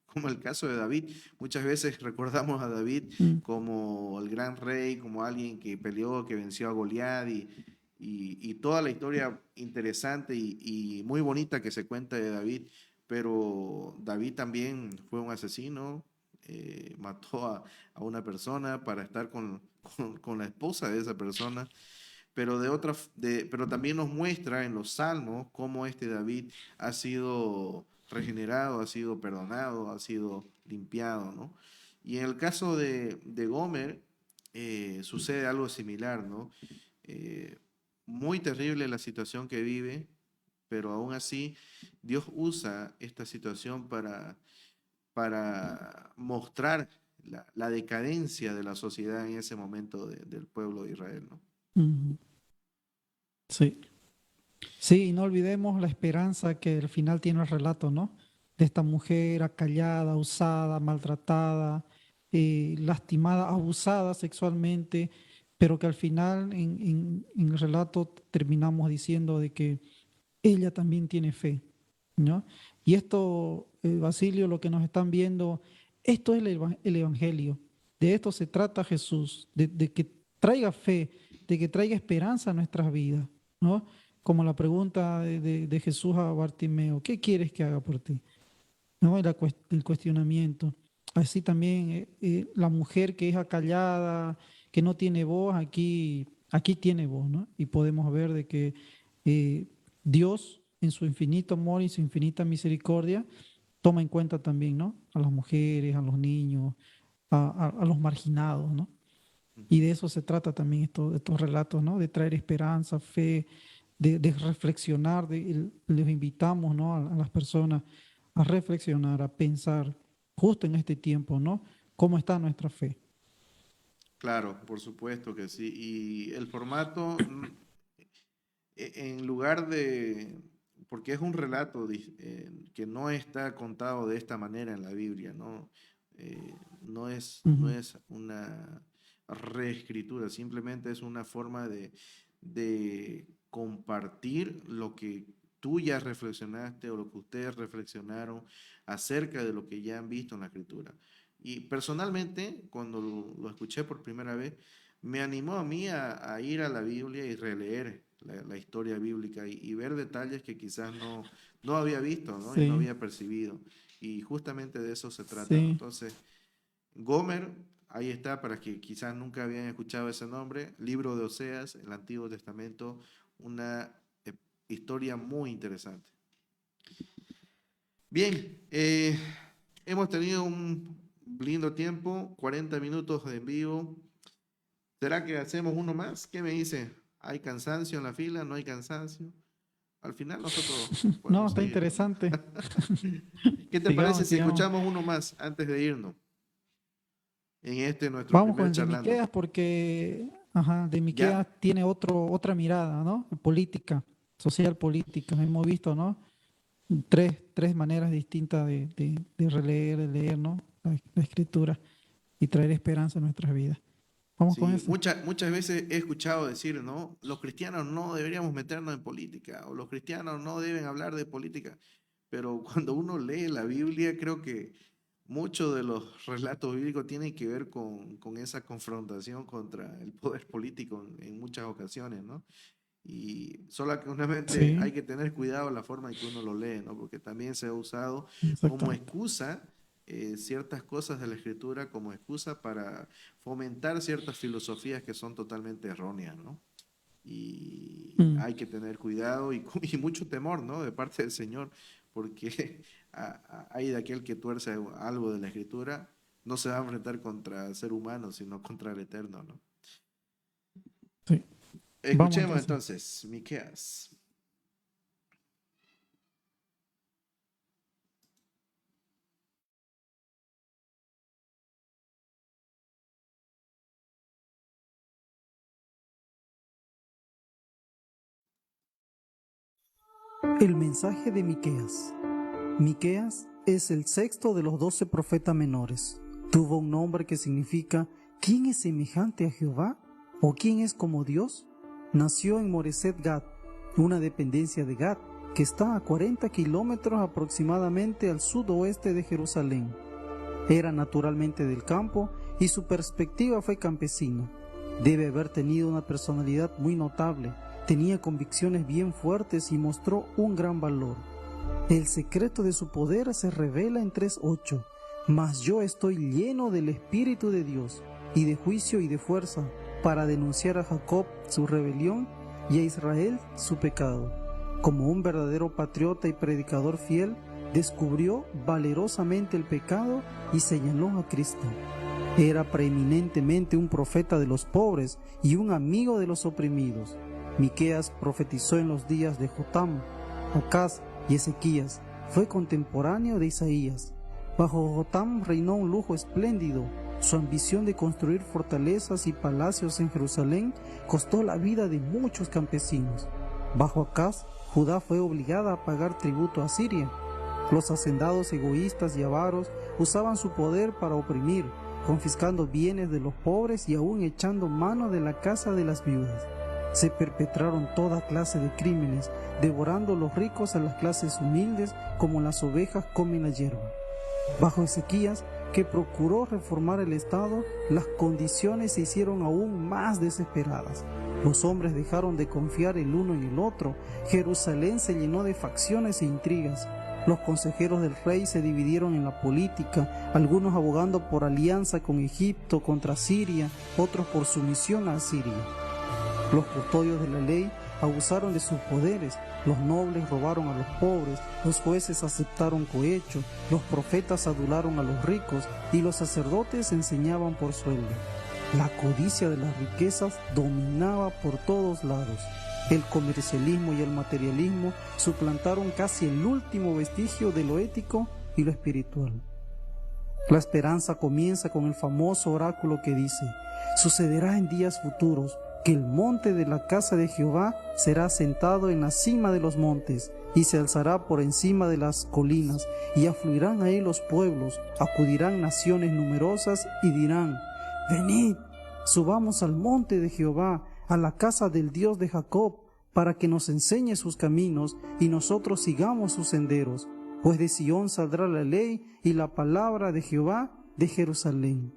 como el caso de David. Muchas veces recordamos a David Mm. como el gran rey, como alguien que peleó, que venció a Goliat y toda la historia interesante y muy bonita que se cuenta de David, pero David también fue un asesino, mató a una persona para estar con la esposa de esa persona, pero, pero también nos muestra en los salmos cómo este David ha sido regenerado, ha sido perdonado, ha sido limpiado, ¿no? Y en el caso de Gomer, sucede algo similar, ¿no? Eh, Muy terrible la situación que vive, pero aún así Dios usa esta situación para mostrar la decadencia de la sociedad en ese momento del pueblo de Israel, ¿no? Ujú. Sí. Sí, y no olvidemos la esperanza que al final tiene el relato, ¿no? De esta mujer acallada, usada, maltratada, lastimada, abusada sexualmente, pero que al final en el relato terminamos diciendo de que ella también tiene fe, ¿no? Y esto, Basilio, lo que nos están viendo, esto es el Evangelio. De esto se trata Jesús, de que traiga fe, de que traiga esperanza a nuestras vidas. ¿no? Como la pregunta de Jesús a Bartimeo, ¿qué quieres que haga por ti? ¿No? El cuestionamiento. Así también la mujer que es acallada, que no tiene voz, aquí tiene voz, ¿no? Y podemos ver de que Dios, en su infinito amor y su infinita misericordia, toma en cuenta también, ¿no? A las mujeres, a los niños, a los marginados, ¿no? Y de eso se trata también estos relatos, ¿no? De traer esperanza, fe, de reflexionar. Les invitamos, ¿no? A las personas a reflexionar, a pensar justo en este tiempo, ¿no? ¿Cómo está nuestra fe? Claro, por supuesto que sí. Y el formato, en lugar de, porque es un relato que no está contado de esta manera en la Biblia, ¿no? No es una reescritura, simplemente es una forma de compartir lo que tú ya reflexionaste o lo que ustedes reflexionaron acerca de lo que ya han visto en la escritura. Y personalmente, cuando lo escuché por primera vez, me animó a mí a ir a la Biblia y releer la historia bíblica y ver detalles que quizás no había visto, ¿no? Y no Sí, había percibido. Y justamente de eso se trata, ¿no? sí, Entonces, Gomer, ahí está, para que quizás nunca habían escuchado ese nombre, Libro de Oseas, el Antiguo Testamento, una historia muy interesante. Bien, hemos tenido un lindo tiempo, 40 minutos de en vivo. ¿Será que hacemos uno más? ¿Qué me dice? ¿Hay cansancio en la fila? ¿No hay cansancio? Al final nosotros no, podemos está seguir, ¿no? interesante. ¿Qué te parece Sigamos, si sigamos. escuchamos uno más antes de irnos? En este nuestro Vamos con primer el de charlando. Miqueas porque, ajá, de ¿Ya? Miqueas tiene otra mirada, ¿no? Política, social política. Hemos visto, ¿no? Tres maneras distintas de releer, de leer, ¿no? La escritura y traer esperanza a nuestras vidas. Vamos con Sí, eso. muchas veces he escuchado decir, ¿no? Los cristianos no deberíamos meternos en política o los cristianos no deben hablar de política. Pero cuando uno lee la Biblia, creo que muchos de los relatos bíblicos tienen que ver con esa confrontación contra el poder político en muchas ocasiones, ¿no? Y solamente hay Sí, que tener cuidado la forma en que uno lo lee, ¿no? Porque también se ha usado como exactamente. excusa ciertas cosas de la escritura como excusa para fomentar ciertas filosofías que son totalmente erróneas, ¿no? Y Mm, hay que tener cuidado y mucho temor, ¿no? De parte del Señor, porque hay de aquel que tuerce algo de la escritura, no se va a enfrentar contra el ser humano, sino contra el Eterno, ¿no? sí. Vamos Escuchemos entonces. entonces, Miqueas. El mensaje de Miqueas. Miqueas es el sexto de los 12 profetas menores. Tuvo un nombre que significa ¿quién es semejante a Jehová? ¿O quién es como Dios? Nació en Moreset Gad, una dependencia de Gad, que está a 40 kilómetros aproximadamente al sudoeste de Jerusalén. Era naturalmente del campo y su perspectiva fue campesina. Debe haber tenido una personalidad muy notable, tenía convicciones bien fuertes y mostró un gran valor. El secreto de su poder se revela en 3:8. Mas yo estoy lleno del Espíritu de Dios, y de juicio y de fuerza, para denunciar a Jacob su rebelión y a Israel su pecado. Como un verdadero patriota y predicador fiel, descubrió valerosamente el pecado y señaló a Cristo. Era preeminentemente un profeta de los pobres y un amigo de los oprimidos. Miqueas profetizó en los días de Jotam, Acaz y Ezequías. Fue contemporáneo de Isaías. Bajo Jotam reinó un lujo espléndido. Su ambición de construir fortalezas y palacios en Jerusalén costó la vida de muchos campesinos. Bajo Acaz, Judá fue obligada a pagar tributo a Siria. Los hacendados egoístas y avaros usaban su poder para oprimir, confiscando bienes de los pobres y aún echando mano de la casa de las viudas. Se perpetraron toda clase de crímenes, devorando los ricos a las clases humildes como las ovejas comen la hierba. Bajo Ezequías, que procuró reformar el Estado, las condiciones se hicieron aún más desesperadas. Los hombres dejaron de confiar el uno en el otro. Jerusalén se llenó de facciones e intrigas. Los consejeros del rey se dividieron en la política, algunos abogando por alianza con Egipto contra Siria, otros por sumisión a Siria. Los custodios de la ley abusaron de sus poderes, los nobles robaron a los pobres, los jueces aceptaron cohecho, los profetas adularon a los ricos y los sacerdotes enseñaban por sueldo. La codicia de las riquezas dominaba por todos lados. El comercialismo y el materialismo suplantaron casi el último vestigio de lo ético y lo espiritual. La esperanza comienza con el famoso oráculo que dice: sucederá en días futuros que el monte de la casa de Jehová será sentado en la cima de los montes y se alzará por encima de las colinas, y afluirán a él los pueblos, acudirán naciones numerosas y dirán: venid, subamos al monte de Jehová, a la casa del Dios de Jacob, para que nos enseñe sus caminos y nosotros sigamos sus senderos, pues de Sión saldrá la ley y la palabra de Jehová de Jerusalén.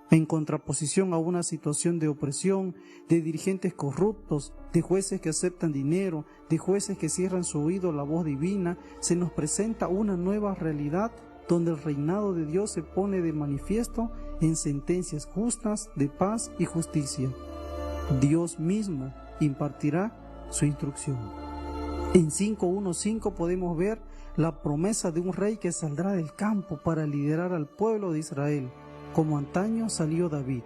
En contraposición a una situación de opresión, de dirigentes corruptos, de jueces que aceptan dinero, de jueces que cierran su oído a la voz divina, se nos presenta una nueva realidad donde el reinado de Dios se pone de manifiesto en sentencias justas de paz y justicia. Dios mismo impartirá su instrucción. En 5:1-5 podemos ver la promesa de un rey que saldrá del campo para liderar al pueblo de Israel, como antaño salió David.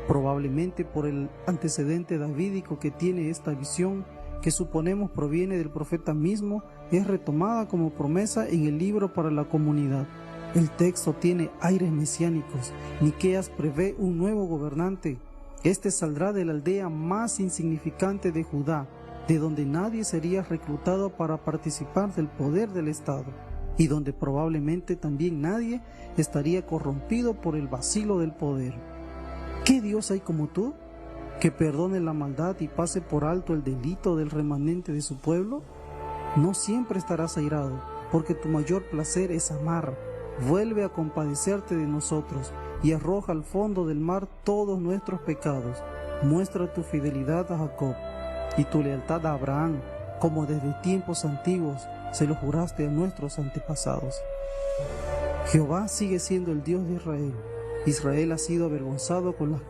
Probablemente por el antecedente davídico que tiene esta visión, que suponemos proviene del profeta mismo, es retomada como promesa en el libro para la comunidad. El texto tiene aires mesiánicos. Miqueas prevé un nuevo gobernante. Este saldrá de la aldea más insignificante de Judá, de donde nadie sería reclutado para participar del poder del Estado, y donde probablemente también nadie estaría corrompido por el vacilo del poder. ¿Qué Dios hay como tú, que perdone la maldad y pase por alto el delito del remanente de su pueblo? No siempre estarás airado, porque tu mayor placer es amar. Vuelve a compadecerte de nosotros y arroja al fondo del mar todos nuestros pecados. Muestra tu fidelidad a Jacob y tu lealtad a Abraham, como desde tiempos antiguos se lo juraste a nuestros antepasados. Jehová sigue siendo el Dios de Israel. Israel ha sido avergonzado con las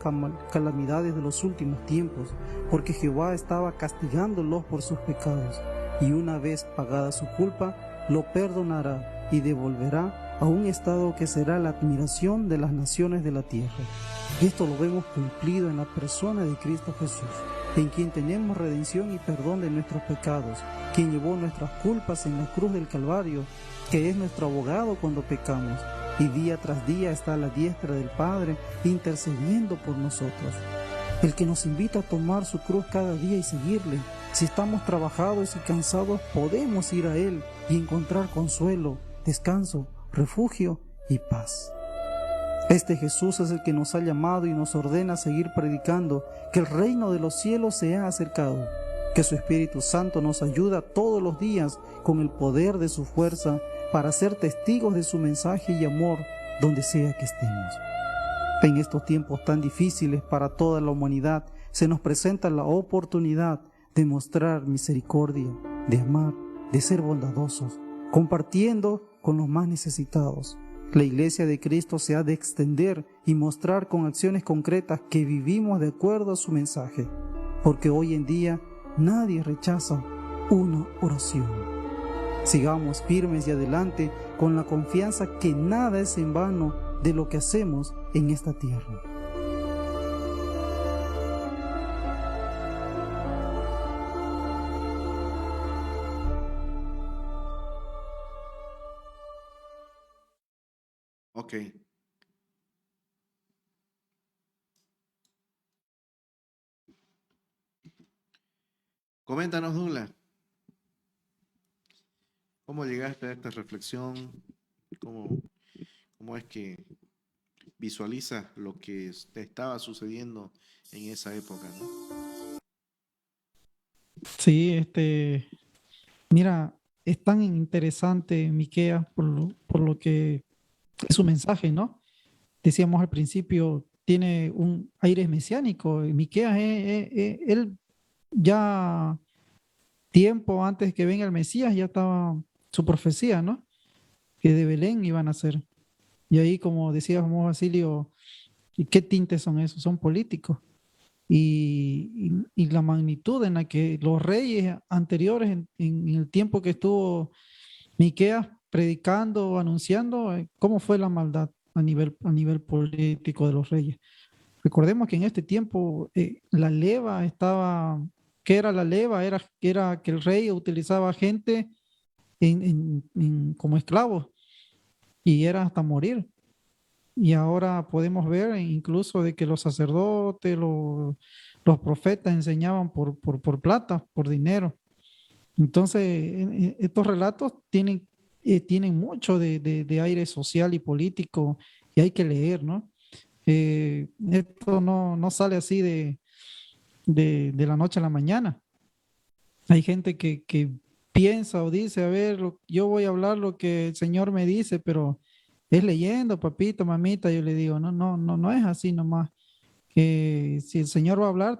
calamidades de los últimos tiempos, porque Jehová estaba castigándolos por sus pecados, y una vez pagada su culpa, lo perdonará y devolverá a un estado que será la admiración de las naciones de la tierra. Esto lo vemos cumplido en la persona de Cristo Jesús, en quien tenemos redención y perdón de nuestros pecados, quien llevó nuestras culpas en la cruz del Calvario, que es nuestro abogado cuando pecamos, y día tras día está a la diestra del Padre intercediendo por nosotros. El que nos invita a tomar su cruz cada día y seguirle. Si estamos trabajados y cansados, podemos ir a Él y encontrar consuelo, descanso, refugio y paz. Este Jesús es el que nos ha llamado y nos ordena seguir predicando que el reino de los cielos se ha acercado, que su Espíritu Santo nos ayuda todos los días con el poder de su fuerza para ser testigos de su mensaje y amor donde sea que estemos. En estos tiempos tan difíciles para toda la humanidad, se nos presenta la oportunidad de mostrar misericordia, de amar, de ser bondadosos, compartiendo con los más necesitados. La Iglesia de Cristo se ha de extender y mostrar con acciones concretas que vivimos de acuerdo a su mensaje, porque hoy en día nadie rechaza una oración. Sigamos firmes y adelante con la confianza que nada es en vano de lo que hacemos en esta tierra. Ok. Coméntanos, Douglas, ¿cómo llegaste a esta reflexión? ¿Cómo es que visualizas lo que te estaba sucediendo en esa época, ¿no? Sí, mira, es tan interesante Miqueas por lo que es su mensaje, ¿no? Decíamos al principio, tiene un aire mesiánico. Miqueas, él ya tiempo antes que venga el Mesías, ya estaba su profecía, ¿no? Que de Belén iban a ser. Y ahí, como decía Juan Basilio, ¿y qué tintes son esos? Son políticos. Y la magnitud en la que los reyes anteriores, en el tiempo que estuvo Miqueas predicando o anunciando, cómo fue la maldad a nivel político de los reyes. Recordemos que en este tiempo la leva estaba, ¿qué era la leva? Era que el rey utilizaba gente como esclavos y era hasta morir. Y ahora podemos ver incluso de que los sacerdotes, los profetas enseñaban por plata, por dinero. Entonces, estos relatos tienen mucho de aire social y político y hay que leer, ¿no? Esto no sale así de la noche a la mañana. Hay gente que piensa o dice, a ver, yo voy a hablar lo que el Señor me dice, pero es leyendo, papito, mamita, yo le digo, no es así nomás. Que si el Señor va a hablar,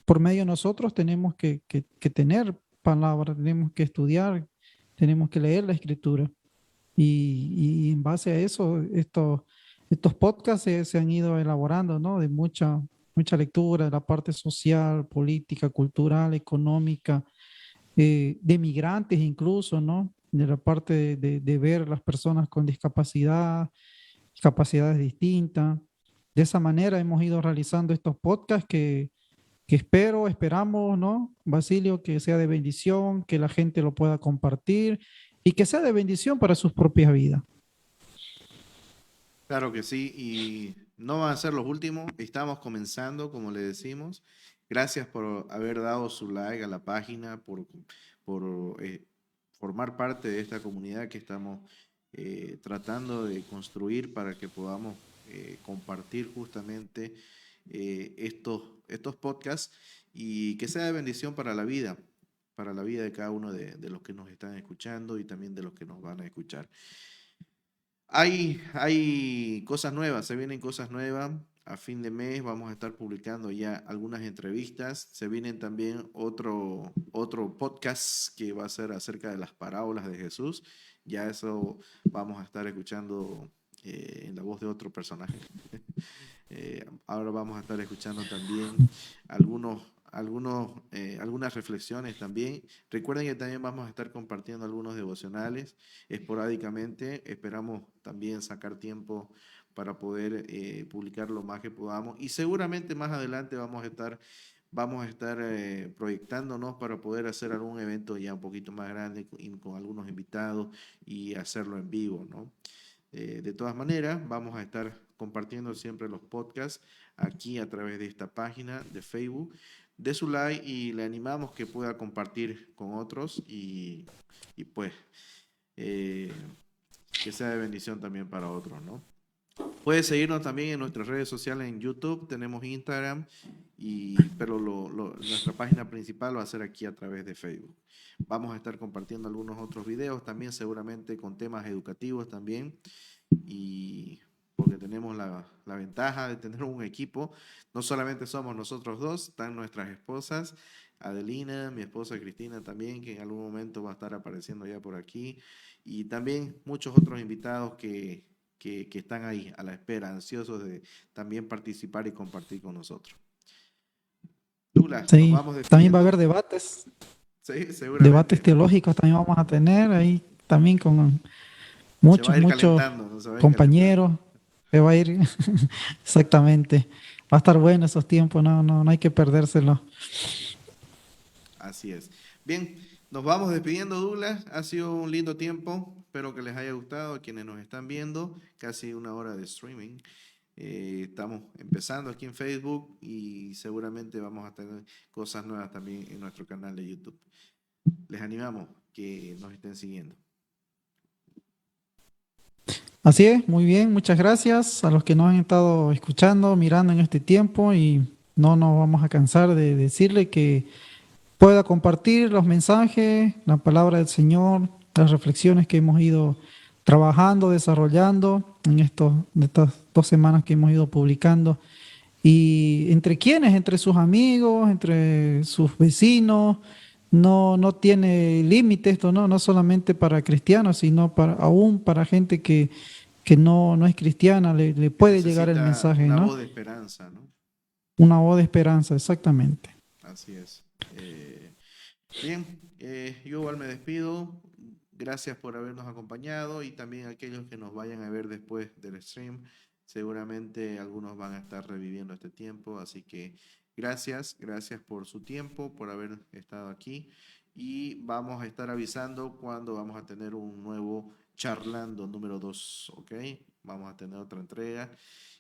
por medio de nosotros tenemos que tener palabra, tenemos que estudiar, tenemos que leer la Escritura. Y en base a eso, estos podcasts se han ido elaborando, ¿no? De mucha lectura de la parte social, política, cultural, económica, de migrantes incluso, ¿no? De la parte de ver las personas con discapacidad, capacidades distintas. De esa manera hemos ido realizando estos podcasts que esperamos, ¿no? Basilio, que sea de bendición, que la gente lo pueda compartir y que sea de bendición para sus propias vidas. Claro que sí, y no van a ser los últimos, estamos comenzando, como le decimos. Gracias por haber dado su like a la página, por formar parte de esta comunidad que estamos tratando de construir para que podamos compartir justamente estos podcasts y que sea de bendición para la vida de cada uno de los que nos están escuchando y también de los que nos van a escuchar. Hay cosas nuevas, se vienen cosas nuevas. A fin de mes vamos a estar publicando ya algunas entrevistas. Se vienen también otro podcast que va a ser acerca de las parábolas de Jesús. Ya eso vamos a estar escuchando en la voz de otro personaje. Ahora vamos a estar escuchando también algunas reflexiones también. Recuerden que también vamos a estar compartiendo algunos devocionales esporádicamente. Esperamos también sacar tiempo para poder publicar lo más que podamos. Y seguramente más adelante vamos a estar proyectándonos para poder hacer algún evento ya un poquito más grande con algunos invitados y hacerlo en vivo, ¿no? De todas maneras, vamos a estar compartiendo siempre los podcasts aquí a través de esta página de Facebook. De su like y le animamos que pueda compartir con otros y pues que sea de bendición también para otros, ¿no? Puede seguirnos también en nuestras redes sociales en YouTube, tenemos Instagram, pero nuestra página principal va a ser aquí a través de Facebook. Vamos a estar compartiendo algunos otros videos también, seguramente con temas educativos también, y porque tenemos la ventaja de tener un equipo. No solamente somos nosotros dos, están nuestras esposas, Adelina, mi esposa Cristina también, que en algún momento va a estar apareciendo ya por aquí, y también muchos otros invitados que están ahí a la espera, ansiosos de también participar y compartir con nosotros. Douglas, Sí, nos vamos despidiendo. también va a haber debates. Sí, seguramente. Debates teológicos también vamos a tener ahí también con muchos compañeros. Se va a ir, exactamente. Va a estar bueno esos tiempos, no hay que perdérselo. Así es. Bien, nos vamos despidiendo, Douglas. Ha sido un lindo tiempo. Espero que les haya gustado a quienes nos están viendo. Casi una hora de streaming. Estamos empezando aquí en Facebook y seguramente vamos a tener cosas nuevas también en nuestro canal de YouTube. Les animamos que nos estén siguiendo. Así es, muy bien, muchas gracias a los que nos han estado escuchando, mirando en este tiempo y no nos vamos a cansar de decirle que pueda compartir los mensajes, la palabra del Señor, las reflexiones que hemos ido trabajando, desarrollando en estas 2 semanas que hemos ido publicando ¿Y entre quiénes? Entre sus amigos, entre sus vecinos. No tiene límite esto, ¿no? No solamente para cristianos, sino aún para gente que no es cristiana, le Que puede llegar el necesita mensaje, una ¿no? voz de esperanza, ¿no? Una voz de esperanza, exactamente. Así es. Bien, yo igual me despido. Gracias por habernos acompañado y también aquellos que nos vayan a ver después del stream. Seguramente algunos van a estar reviviendo este tiempo, así que gracias por su tiempo, por haber estado aquí y vamos a estar avisando cuando vamos a tener un nuevo charlando número 2, ¿ok? Vamos a tener otra entrega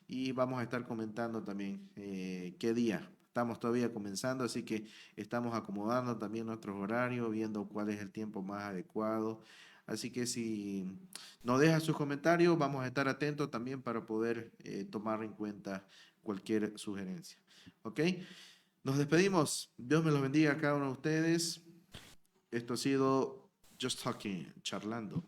y vamos a estar comentando también qué día. Estamos todavía comenzando, así que estamos acomodando también nuestros horarios, viendo cuál es el tiempo más adecuado. Así que si nos deja sus comentarios, vamos a estar atentos también para poder tomar en cuenta cualquier sugerencia. ¿Ok? Nos despedimos. Dios me los bendiga a cada uno de ustedes. Esto ha sido Just Talking, charlando.